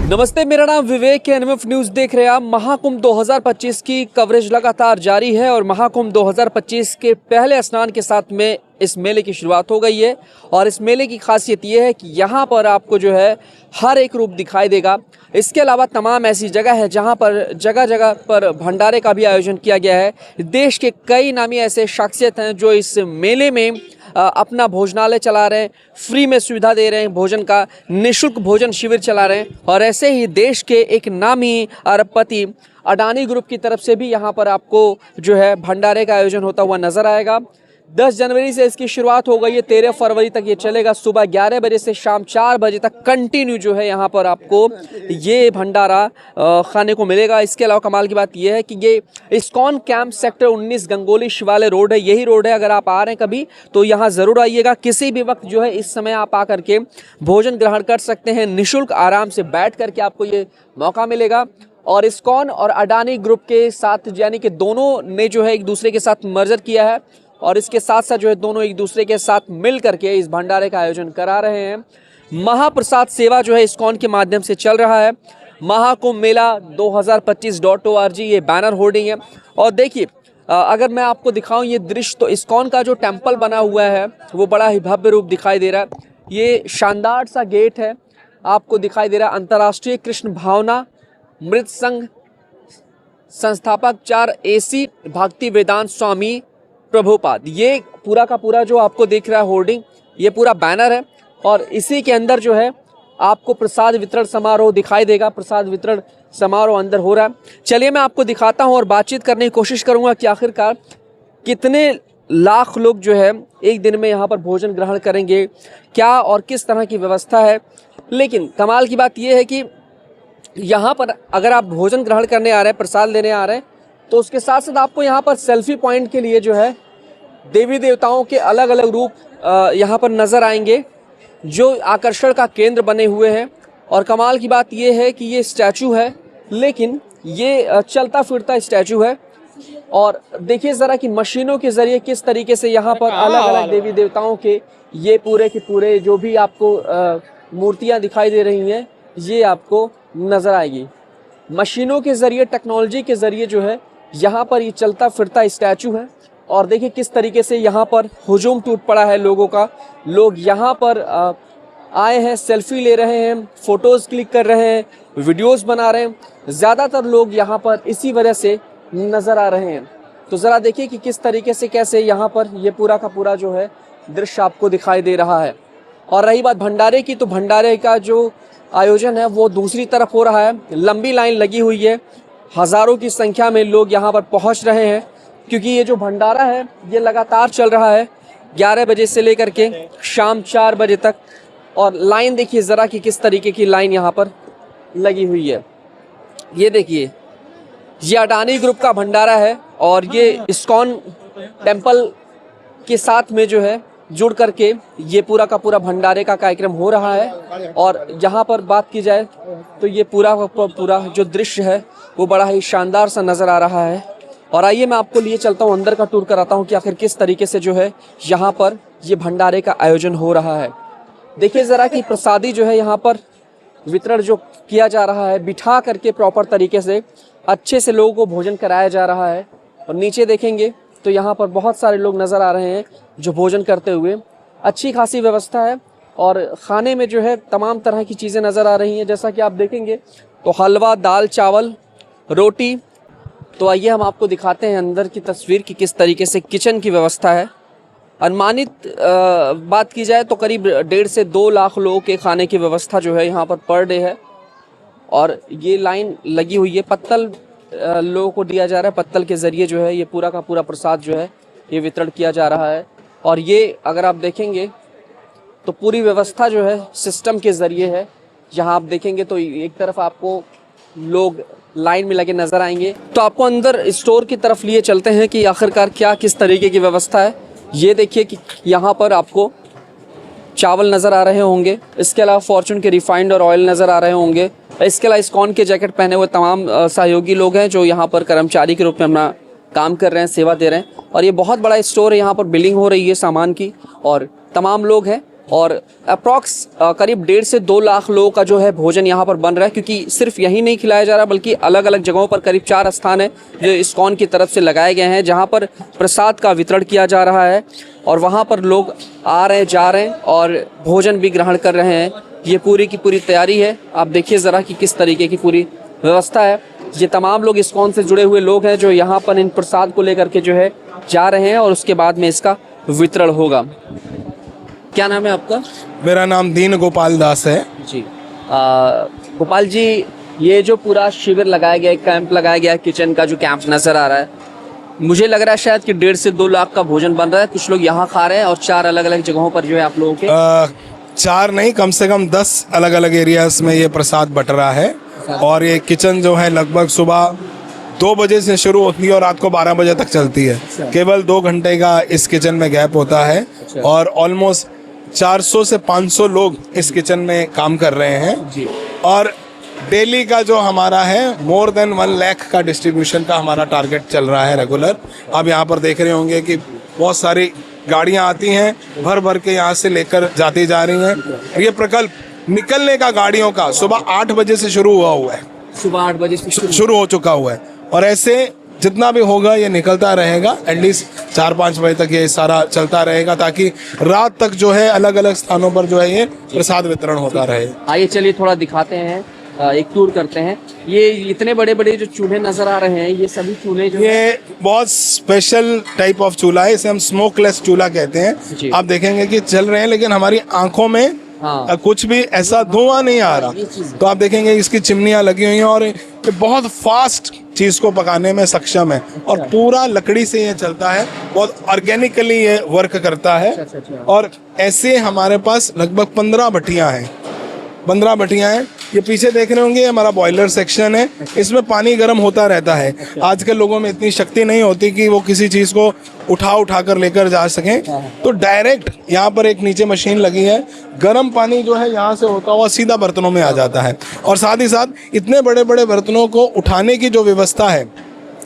नमस्ते, मेरा नाम विवेक है। एनएमएफ न्यूज़ देख रहे हैं आप। महाकुंभ 2025 की कवरेज लगातार जारी है और महाकुंभ 2025 के पहले स्नान के साथ में इस मेले की शुरुआत हो गई है। और इस मेले की खासियत ये है कि यहाँ पर आपको जो है हर एक रूप दिखाई देगा। इसके अलावा तमाम ऐसी जगह है जहाँ पर जगह जगह पर भंडारे का भी आयोजन किया गया है। देश के कई नामी ऐसे शख्सियत हैं जो इस मेले में अपना भोजनालय चला रहे हैं, फ्री में सुविधा दे रहे हैं, भोजन का निःशुल्क भोजन शिविर चला रहे हैं। और ऐसे ही देश के एक नामी अरबपति अडानी ग्रुप की तरफ से भी यहाँ पर आपको जो है भंडारे का आयोजन होता हुआ नजर आएगा। 10 जनवरी से इसकी शुरुआत हो गई है, 13 फरवरी तक ये चलेगा। सुबह 11 बजे से शाम 4 बजे तक कंटिन्यू जो है यहाँ पर आपको ये भंडारा खाने को मिलेगा। इसके अलावा कमाल की बात ये है कि ये इस्कॉन कैंप सेक्टर 19 गंगोली शिवालय रोड है, यही रोड है। अगर आप आ रहे हैं कभी तो यहाँ ज़रूर आइएगा। किसी भी वक्त जो है इस समय आप आ करके भोजन ग्रहण कर सकते हैं निःशुल्क, आराम से बैठ करके आपको ये मौका मिलेगा। और इस्कॉन और अडानी ग्रुप के साथ यानी कि दोनों ने जो है एक दूसरे के साथ मर्जर किया है और इसके साथ साथ जो है दोनों एक दूसरे के साथ मिल करके इस भंडारे का आयोजन करा रहे हैं। महाप्रसाद सेवा जो है इस्कॉन के माध्यम से चल रहा है। महाकुंभ मेला 2025.org ये बैनर होर्डिंग है। और देखिए, अगर मैं आपको दिखाऊं ये दृश्य, तो इस्कॉन का जो टेम्पल बना हुआ है वो बड़ा ही भव्य रूप दिखाई दे रहा है। ये शानदार सा गेट है, आपको दिखाई दे रहा है। अंतर्राष्ट्रीय कृष्ण भावना मृत संघ संस्थापक 4 AC भक्ति वेदांत स्वामी प्रभुपाद, ये पूरा का पूरा जो आपको दिख रहा है होर्डिंग, ये पूरा बैनर है। और इसी के अंदर जो है आपको प्रसाद वितरण समारोह दिखाई देगा। प्रसाद वितरण समारोह अंदर हो रहा है। चलिए मैं आपको दिखाता हूं और बातचीत करने की कोशिश करूंगा कि आखिरकार कितने लाख लोग जो है एक दिन में यहाँ पर भोजन ग्रहण करेंगे, क्या और किस तरह की व्यवस्था है। लेकिन कमाल की बात यह है कि यहाँ पर अगर आप भोजन ग्रहण करने आ रहे हैं, प्रसाद लेने आ रहे हैं, तो उसके साथ साथ आपको यहाँ पर सेल्फी पॉइंट के लिए जो है देवी देवताओं के अलग अलग रूप यहाँ पर नज़र आएंगे जो आकर्षण का केंद्र बने हुए हैं। और कमाल की बात यह है कि ये स्टैचू है, लेकिन ये चलता फिरता स्टैचू है। और देखिए ज़रा कि मशीनों के ज़रिए किस तरीके से यहाँ पर अलग अलग देवी देवताओं के ये पूरे के पूरे जो भी आपको मूर्तियाँ दिखाई दे रही हैं ये आपको नज़र आएगी। मशीनों के ज़रिए, टेक्नोलॉजी के ज़रिए जो है यहाँ पर ये चलता फिरता स्टैचू है। और देखिए किस तरीके से यहाँ पर हुजूम टूट पड़ा है लोगों का। लोग यहाँ पर आए हैं, सेल्फी ले रहे हैं, फ़ोटोज़ क्लिक कर रहे हैं, वीडियोस बना रहे हैं। ज़्यादातर लोग यहाँ पर इसी वजह से नज़र आ रहे हैं। तो ज़रा देखिए कि किस तरीके से कैसे यहाँ पर ये पूरा का पूरा जो है दृश्य आपको दिखाई दे रहा है। और रही बात भंडारे की, तो भंडारे का जो आयोजन है वो दूसरी तरफ हो रहा है। लंबी लाइन लगी हुई है, हज़ारों की संख्या में लोग यहाँ पर पहुँच रहे हैं क्योंकि ये जो भंडारा है ये लगातार चल रहा है 11 बजे से लेकर के शाम 4 बजे तक। और लाइन देखिए ज़रा कि किस तरीके की लाइन यहाँ पर लगी हुई है। ये देखिए, ये अडानी ग्रुप का भंडारा है और ये इस्कॉन टेम्पल के साथ में जो है जुड़ करके ये पूरा का पूरा भंडारे का कार्यक्रम हो रहा है। और यहाँ पर बात की जाए तो ये पूरा का पूरा जो दृश्य है वो बड़ा ही शानदार सा नज़र आ रहा है। और आइए मैं आपको लिए चलता हूँ, अंदर का टूर कराता हूँ कि आखिर किस तरीके से जो है यहाँ पर ये भंडारे का आयोजन हो रहा है। देखिए ज़रा कि प्रसादी जो है यहाँ पर वितरण जो किया जा रहा है, बिठा करके प्रॉपर तरीके से अच्छे से लोगों को भोजन कराया जा रहा है। और नीचे देखेंगे तो यहाँ पर बहुत सारे लोग नज़र आ रहे हैं जो भोजन करते हुए। अच्छी खासी व्यवस्था है और खाने में जो है तमाम तरह की चीज़ें नज़र आ रही हैं। जैसा कि आप देखेंगे तो हलवा, दाल, चावल, रोटी। तो आइए हम आपको दिखाते हैं अंदर की तस्वीर कि किस तरीके से किचन की व्यवस्था है। अनुमानित बात की जाए तो करीब 1.5 से 2 लाख लोगों के खाने की व्यवस्था जो है यहाँ पर पर डे है। और ये लाइन लगी हुई है, पत्तल लोगों को दिया जा रहा है। पत्तल के ज़रिए जो है ये पूरा का पूरा प्रसाद जो है ये वितरण किया जा रहा है। और ये अगर आप देखेंगे तो पूरी व्यवस्था जो है सिस्टम के ज़रिए है। यहाँ आप देखेंगे तो एक तरफ आपको लोग लाइन में लगे नज़र आएंगे। तो आपको अंदर स्टोर की तरफ लिए चलते हैं कि आखिरकार क्या किस तरीके की व्यवस्था है। ये देखिए कि यहाँ पर आपको चावल नज़र आ रहे होंगे, इसके अलावा फॉर्चून के रिफाइंड और ऑयल नज़र आ रहे होंगे। इसके अलावा इस्कॉन के जैकेट पहने हुए तमाम सहयोगी लोग हैं जो यहाँ पर कर्मचारी के रूप में अपना काम कर रहे हैं, सेवा दे रहे हैं। और ये बहुत बड़ा स्टोर है, यहाँ पर बिलिंग हो रही है सामान की और तमाम लोग हैं और अप्रॉक्स करीब 1.5 से 2 लाख लोगों का जो है भोजन यहाँ पर बन रहा है, क्योंकि सिर्फ यही नहीं खिलाया जा रहा बल्कि अलग अलग जगहों पर करीब 4 स्थान है जो इस्कॉन की तरफ से लगाए गए हैं जहाँ पर प्रसाद का वितरण किया जा रहा है और वहाँ पर लोग आ रहे हैं, जा रहे हैं और भोजन भी ग्रहण कर रहे हैं। ये पूरी की पूरी तैयारी है। आप देखिए ज़रा कि किस तरीके की पूरी व्यवस्था है। ये तमाम लोग इस्कॉन से जुड़े हुए लोग हैं जो यहाँ पर इन प्रसाद को लेकर के जो है जा रहे हैं और उसके बाद में इसका वितरण होगा। क्या नाम है आपका? मेरा नाम दीन गोपाल दास है जी। गोपाल जी, ये जो पूरा शिविर लगाया गया है, कैंप लगाया गया है, किचन का जो कैंप नज़र आ रहा है, मुझे लग रहा है शायद कि 1.5 से 2 लाख का भोजन बन रहा है। कुछ लोग यहाँ खा रहे हैं और 4 अलग अलग जगहों पर जो है आप लोगों के 4 नहीं, कम से कम 10 अलग अलग एरियाज में ये प्रसाद बट रहा है। और ये किचन जो है लगभग सुबह 2 बजे से शुरू होती है और रात को 12 बजे तक चलती है। केवल 2 घंटे का इस किचन में गैप होता है और ऑलमोस्ट 400 से 500 लोग इस किचन में काम कर रहे हैं जी। और डेली का जो हमारा है मोर देन 1 लाख का डिस्ट्रीब्यूशन का हमारा टारगेट चल रहा है रेगुलर। आप यहाँ पर देख रहे होंगे कि बहुत सारी गाड़ियाँ आती हैं, भर भर के यहाँ से लेकर जाती जा रही हैं। ये प्रकल्प निकलने का गाड़ियों का सुबह 8 बजे से शुरू हुआ है, सुबह 8 बजे से शुरू हो चुका हुआ है और ऐसे जितना भी होगा ये निकलता रहेगा। एटलीस्ट 4-5 बजे तक ये सारा चलता रहेगा ताकि रात तक जो है अलग अलग स्थानों पर जो है ये प्रसाद वितरण होता रहे। आइए चलिए थोड़ा दिखाते हैं, एक टूर करते हैं। ये इतने बड़े बड़े जो चूल्हे नजर आ रहे हैं, ये सभी चूल्हे जो ये बहुत स्पेशल टाइप ऑफ चूल्हा है, इसे हम स्मोकलेस चूल्हा कहते हैं। आप देखेंगे कि चल रहे हैं लेकिन हमारी आंखों में कुछ भी ऐसा धुआं नहीं आ रहा। तो आप देखेंगे इसकी चिमनियां लगी हुई हैं और ये बहुत फास्ट चीज को पकाने में सक्षम है और पूरा लकड़ी से ये चलता है, बहुत ऑर्गेनिकली ये वर्क करता है। और ऐसे हमारे पास लगभग 15 भट्टियां हैं। 15 भट्टियां हैं। ये पीछे देख रहे होंगे हमारा बॉयलर सेक्शन है, इसमें पानी गर्म होता रहता है। आजकल लोगों में इतनी शक्ति नहीं होती कि वो किसी चीज को उठा कर लेकर जा सकें, तो डायरेक्ट यहाँ पर एक नीचे मशीन लगी है, गर्म पानी जो है यहाँ से होता हुआ सीधा बर्तनों में आ जाता है। और साथ ही साथ इतने बड़े बड़े बर्तनों को उठाने की जो व्यवस्था है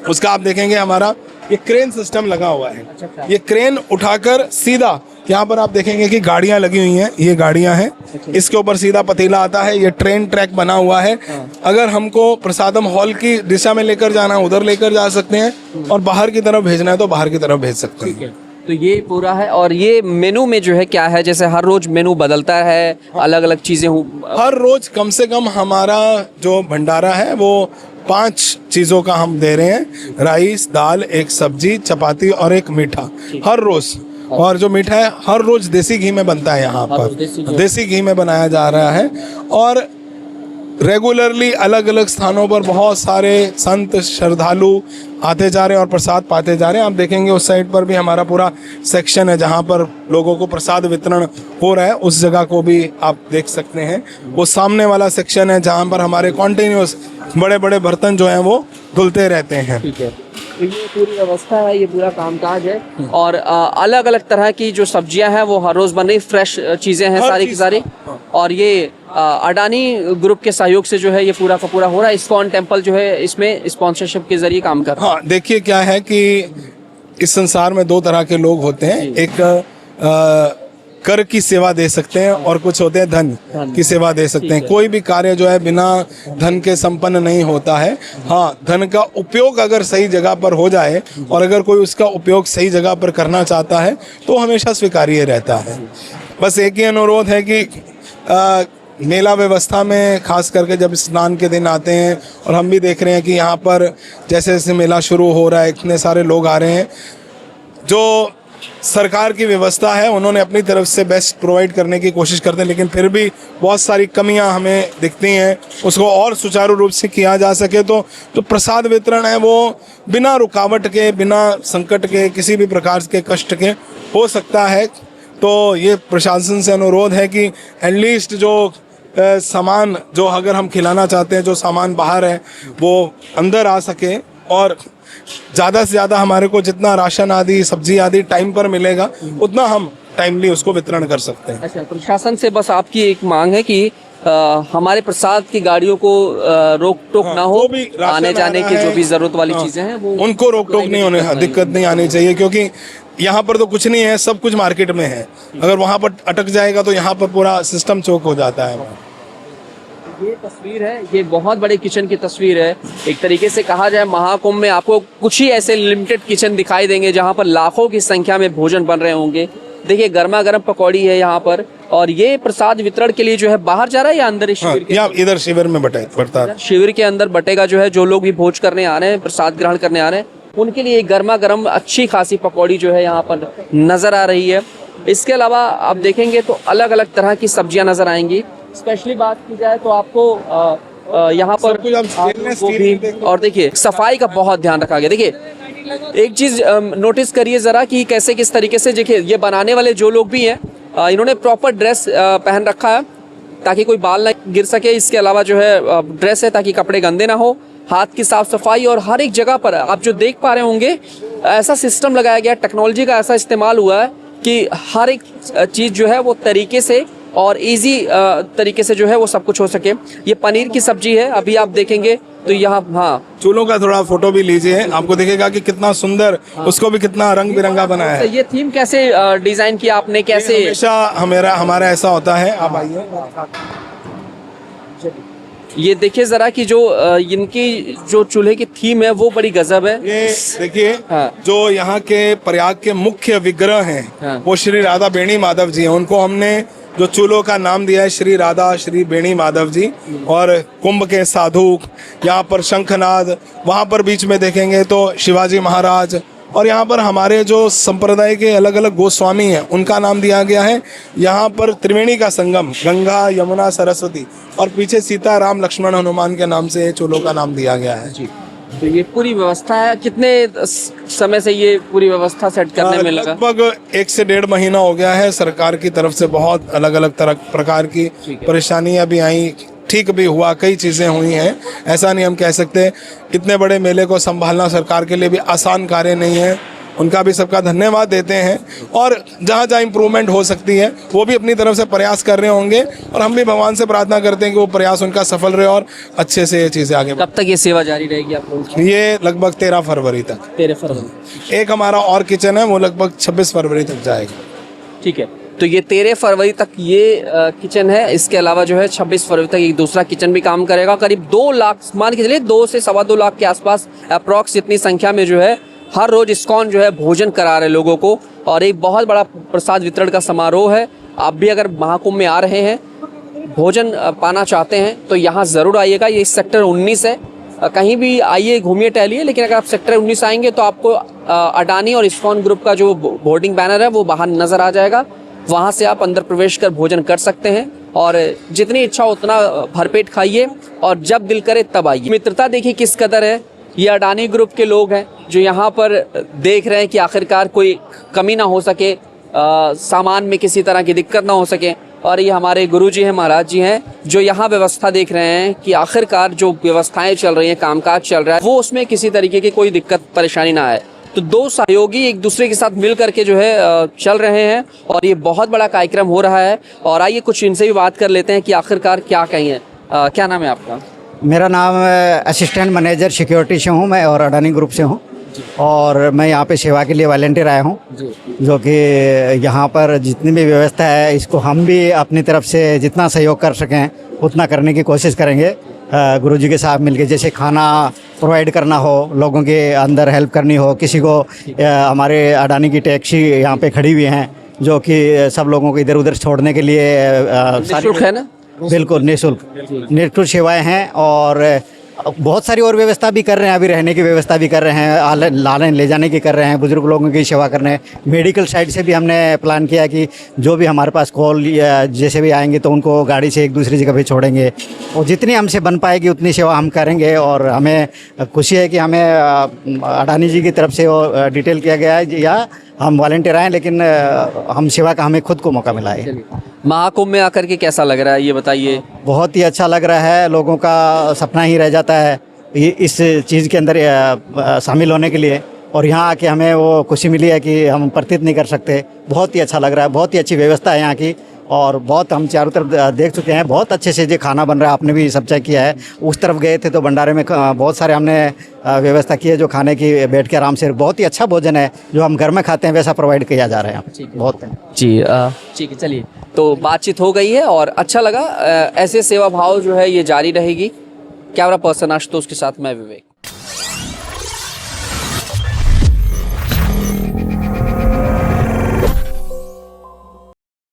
उसका आप देखेंगे हमारा ये क्रेन सिस्टम लगा हुआ है। ये क्रेन उठाकर सीधा यहाँ पर आप देखेंगे कि गाड़ियां लगी हुई हैं, ये गाड़ियां हैं, इसके ऊपर सीधा पतीला आता है। ये ट्रेन ट्रैक बना हुआ है। अगर हमको प्रसादम हॉल की दिशा में लेकर जाना है उधर लेकर जा सकते हैं और बाहर की तरफ भेजना है तो बाहर की तरफ भेज सकते हैं। तो ये पूरा है। और ये मेनू में जो है क्या है, जैसे हर रोज मेनू बदलता है, अलग अलग चीजें हर रोज कम से कम हमारा जो भंडारा है वो 5 चीजों का हम दे रहे हैं, राइस, दाल, एक सब्जी, चपाती और एक मीठा हर रोज। और जो मीठा है हर रोज देसी घी में बनता है, यहाँ पर देसी घी में बनाया जा रहा है। और रेगुलरली अलग अलग स्थानों पर बहुत सारे संत श्रद्धालु आते जा रहे हैं और प्रसाद पाते जा रहे हैं। आप देखेंगे उस साइड पर भी हमारा पूरा सेक्शन है जहाँ पर लोगों को प्रसाद वितरण हो रहा है, उस जगह को भी आप देख सकते हैं। वो सामने वाला सेक्शन है जहाँ पर हमारे कॉन्टिन्यूस बड़े बड़े बर्तन जो हैं वो धुलते रहते हैं। ठीक है, तो ये पूरी व्यवस्था है, ये पूरा कामकाज है। और अलग अलग तरह की जो सब्जियां हैं वो हर रोज बन रही, फ्रेश चीजें हैं सारी की सारी। और ये अडानी ग्रुप के सहयोग से जो है ये पूरा का पूरा हो रहा है। इस्कॉन टेम्पल जो है इसमें स्पॉन्सरशिप के जरिए काम कर रहा है। हाँ, देखिए क्या है कि इस संसार में 2 तरह के लोग होते हैं, एक कर की सेवा दे सकते हैं और कुछ होते हैं धन की सेवा दे सकते हैं। कोई भी कार्य जो है बिना धन के संपन्न नहीं होता है। हाँ, धन का उपयोग अगर सही जगह पर हो जाए और अगर कोई उसका उपयोग सही जगह पर करना चाहता है तो हमेशा स्वीकार्य रहता है। बस एक ही अनुरोध है कि मेला व्यवस्था में खास करके जब स्नान के दिन आते हैं और हम भी देख रहे हैं कि यहाँ पर जैसे जैसे मेला शुरू हो रहा है इतने सारे लोग आ रहे हैं, जो सरकार की व्यवस्था है उन्होंने अपनी तरफ से बेस्ट प्रोवाइड करने की कोशिश करते हैं, लेकिन फिर भी बहुत सारी कमियां हमें दिखती हैं। उसको और सुचारू रूप से किया जा सके तो जो प्रसाद वितरण है वो बिना रुकावट के, बिना संकट के, किसी भी प्रकार के कष्ट के हो सकता है। तो ये प्रशासन से अनुरोध है कि एटलीस्ट जो सामान जो अगर हम खिलाना चाहते हैं, जो सामान बाहर है वो अंदर आ सके और ज़्यादा से ज़्यादा हमारे को जितना राशन आदि सब्जी आदि टाइम पर मिलेगा उतना हम टाइमली उसको वितरण कर सकते हैं। अच्छा, प्रशासन से बस आपकी एक मांग है कि हमारे प्रसाद की गाड़ियों को रोक टोक ना हो, आने जाने की जो भी जरूरत वाली चीजें हैं वो उनको रोक टोक नहीं होने, दिक्कत नहीं आनी चाहिए, क्योंकि यहाँ पर तो कुछ नहीं है, सब कुछ मार्केट में है। अगर वहाँ पर अटक जाएगा तो यहाँ पर पूरा सिस्टम चौक हो जाता है। ये तस्वीर है, ये बहुत बड़े किचन की तस्वीर है। एक तरीके से कहा जाए महाकुंभ में आपको कुछ ही ऐसे लिमिटेड किचन दिखाई देंगे जहाँ पर लाखों की संख्या में भोजन बन रहे होंगे। देखिए गर्मा गर्म पकौड़ी है यहाँ पर, और ये प्रसाद वितरण के लिए जो है बाहर जा रहा है या अंदर ही शिविर के? या इधर शिविर में बढ़ता है। शिविर के अंदर बटेगा जो है, जो लोग भी भोज करने आ रहे हैं, प्रसाद ग्रहण करने आ रहे हैं, उनके लिए गर्मा गर्म अच्छी खासी पकौड़ी जो है यहाँ पर नजर आ रही है। इसके अलावा आप देखेंगे तो अलग अलग तरह की सब्जियां नजर आएंगी। स्पेशली बात की जाए तो आपको यहाँ पर गोभी, और देखिए सफाई का बहुत ध्यान रखा गया। देखिए एक चीज नोटिस करिए जरा कि कैसे किस तरीके से, देखिए ये बनाने वाले जो लोग भी हैं इन्होंने प्रॉपर ड्रेस पहन रखा है ताकि कोई बाल ना गिर सके। इसके अलावा जो है ड्रेस है ताकि कपड़े गंदे ना हो, हाथ की साफ सफाई, और हर एक जगह पर आप जो देख पा रहे होंगे ऐसा सिस्टम लगाया गया, टेक्नोलॉजी का ऐसा इस्तेमाल हुआ है कि हर एक चीज़ जो है वो तरीके से और इजी तरीके से जो है वो सब कुछ हो सके। ये पनीर की सब्जी है, अभी आप देखेंगे तो यहाँ, हाँ चूल्हों का थोड़ा फोटो भी लीजिए, आपको दिखेगा कि कितना सुंदर, उसको भी कितना रंग बिरंगा बनाया है। ये थीम कैसे डिजाइन किया आपने, कैसे? हमेशा हमारा ऐसा होता है। आप आइए, ये देखिए जरा कि जो इनकी जो चूल्हे की थीम है वो बड़ी गजब है। ये देखिए, हाँ। जो यहाँ के प्रयाग के मुख्य विग्रह हैं, हाँ। वो श्री राधा बेणी माधव जी हैं। उनको हमने जो चूल्हों का नाम दिया है श्री राधा श्री बेणी माधव जी। और कुंभ के साधु, यहाँ पर शंखनाद, वहाँ पर बीच में देखेंगे तो शिवाजी महाराज, और यहाँ पर हमारे जो संप्रदाय के अलग अलग गोस्वामी हैं उनका नाम दिया गया है। यहाँ पर त्रिवेणी का संगम, गंगा यमुना सरस्वती, और पीछे सीता राम लक्ष्मण हनुमान के नाम से चूल्हों का नाम दिया गया है। जी, तो ये पूरी व्यवस्था है। कितने समय से ये पूरी व्यवस्था सेट करने में लगा? लगभग 1 से 1.5 महीना हो गया है। सरकार की तरफ से बहुत अलग अलग प्रकार की परेशानियां भी आई, ठीक भी हुआ, कई चीज़ें हुई हैं। ऐसा नहीं हम कह सकते। इतने बड़े मेले को संभालना सरकार के लिए भी आसान कार्य नहीं है। उनका भी सबका धन्यवाद देते हैं, और जहाँ जहाँ इम्प्रूवमेंट हो सकती है वो भी अपनी तरफ से प्रयास कर रहे होंगे, और हम भी भगवान से प्रार्थना करते हैं कि वो प्रयास उनका सफल रहे और अच्छे से ये चीज़ें आगे। कब तक ये सेवा जारी रहेगी आप लोगों की? ये लगभग 13 फरवरी तक। 13 फरवरी। एक हमारा और किचन है, वो लगभग 26 फरवरी तक जाएगा। ठीक है, तो ये 13 फरवरी तक ये किचन है। इसके अलावा जो है 26 फरवरी तक एक दूसरा किचन भी काम करेगा। करीब 2 लाख, मान के चलिए 2 से 2.25 लाख के आसपास अप्रॉक्स इतनी संख्या में जो है हर रोज इस्कॉन जो है भोजन करा रहे लोगों को, और एक बहुत बड़ा प्रसाद वितरण का समारोह है। आप भी अगर महाकुंभ में आ रहे हैं, भोजन पाना चाहते हैं तो यहाँ ज़रूर आइएगा। ये सेक्टर 19 है, कहीं भी आइए, घूमिए टहलिए, लेकिन अगर आप सेक्टर 19 आएंगे तो आपको अडानी और इस्कॉन ग्रुप का जो बोर्डिंग बैनर है वो बाहर नज़र आ जाएगा। वहाँ से आप अंदर प्रवेश कर भोजन कर सकते हैं, और जितनी इच्छा उतना भरपेट खाइए, और जब दिल करे तब आइए। मित्रता देखिए किस कदर है। ये अडानी ग्रुप के लोग हैं जो यहाँ पर देख रहे हैं कि आखिरकार कोई कमी ना हो सके, सामान में किसी तरह की दिक्कत ना हो सके, और ये हमारे गुरुजी हैं, महाराज जी हैं, जो यहाँ व्यवस्था देख रहे हैं कि आखिरकार जो व्यवस्थाएं चल रही हैं, कामकाज चल रहा है, वो उसमें किसी तरीके की कोई दिक्कत परेशानी ना आए। तो 2 सहयोगी एक दूसरे के साथ मिल करके जो है चल रहे हैं, और ये बहुत बड़ा कार्यक्रम हो रहा है। और आइए कुछ इनसे भी बात कर लेते हैं कि आखिरकार क्या कहें। क्या नाम है आपका? मेरा नाम असिस्टेंट मैनेजर सिक्योरिटी से हूँ मैं, और अडानी ग्रुप से हूँ, और मैं यहाँ पे सेवा के लिए वॉलंटियर आया हूँ। जो कि यहाँ पर जितनी भी व्यवस्था है इसको हम भी अपनी तरफ से जितना सहयोग कर सकें उतना करने की कोशिश करेंगे। गुरुजी के साथ मिलके, जैसे खाना प्रोवाइड करना हो, लोगों के अंदर हेल्प करनी हो, किसी को हमारे अडानी की टैक्सी यहाँ पे खड़ी हुई हैं जो कि सब लोगों को इधर उधर छोड़ने के लिए निःशुल्क है ना? बिल्कुल निःशुल्क सेवाएं हैं, और बहुत सारी और व्यवस्था भी कर रहे हैं। अभी रहने की व्यवस्था भी कर रहे हैं, लाने ले जाने की कर रहे हैं, बुजुर्ग लोगों की सेवा कर रहे हैं। मेडिकल साइड से भी हमने प्लान किया कि जो भी हमारे पास कॉल या जैसे भी आएंगे तो उनको गाड़ी से एक दूसरी जगह पे छोड़ेंगे, और जितनी हमसे बन पाएगी उतनी सेवा हम करेंगे। और हमें खुशी है कि हमें अडानी जी की तरफ से वो डिटेल किया गया है, या हम वॉलंटियर आए, लेकिन हम सेवा का हमें खुद को मौका मिला है। महाकुंभ में आकर के कैसा लग रहा है ये बताइए? बहुत ही अच्छा लग रहा है। लोगों का सपना ही रह जाता है इस चीज़ के अंदर शामिल होने के लिए, और यहाँ आके हमें वो खुशी मिली है कि हम प्रतीत नहीं कर सकते। बहुत ही अच्छा लग रहा है, बहुत ही अच्छी व्यवस्था है यहाँ की, और बहुत हम चारों तरफ देख चुके हैं, बहुत अच्छे से ये खाना बन रहा है। आपने भी सब चेक किया है, उस तरफ गए थे तो भंडारे में बहुत सारे हमने व्यवस्था की है जो खाने की, बैठ के आराम से, बहुत ही अच्छा भोजन है जो हम घर में खाते हैं वैसा प्रोवाइड किया जा रहा है। बहुत जी ठीक है, चलिए तो बातचीत हो गई है और अच्छा लगा। ऐसे सेवा भाव जो है ये जारी रहेगी। कैमरा पर्सन आशुतोष के साथ मैं विवेक।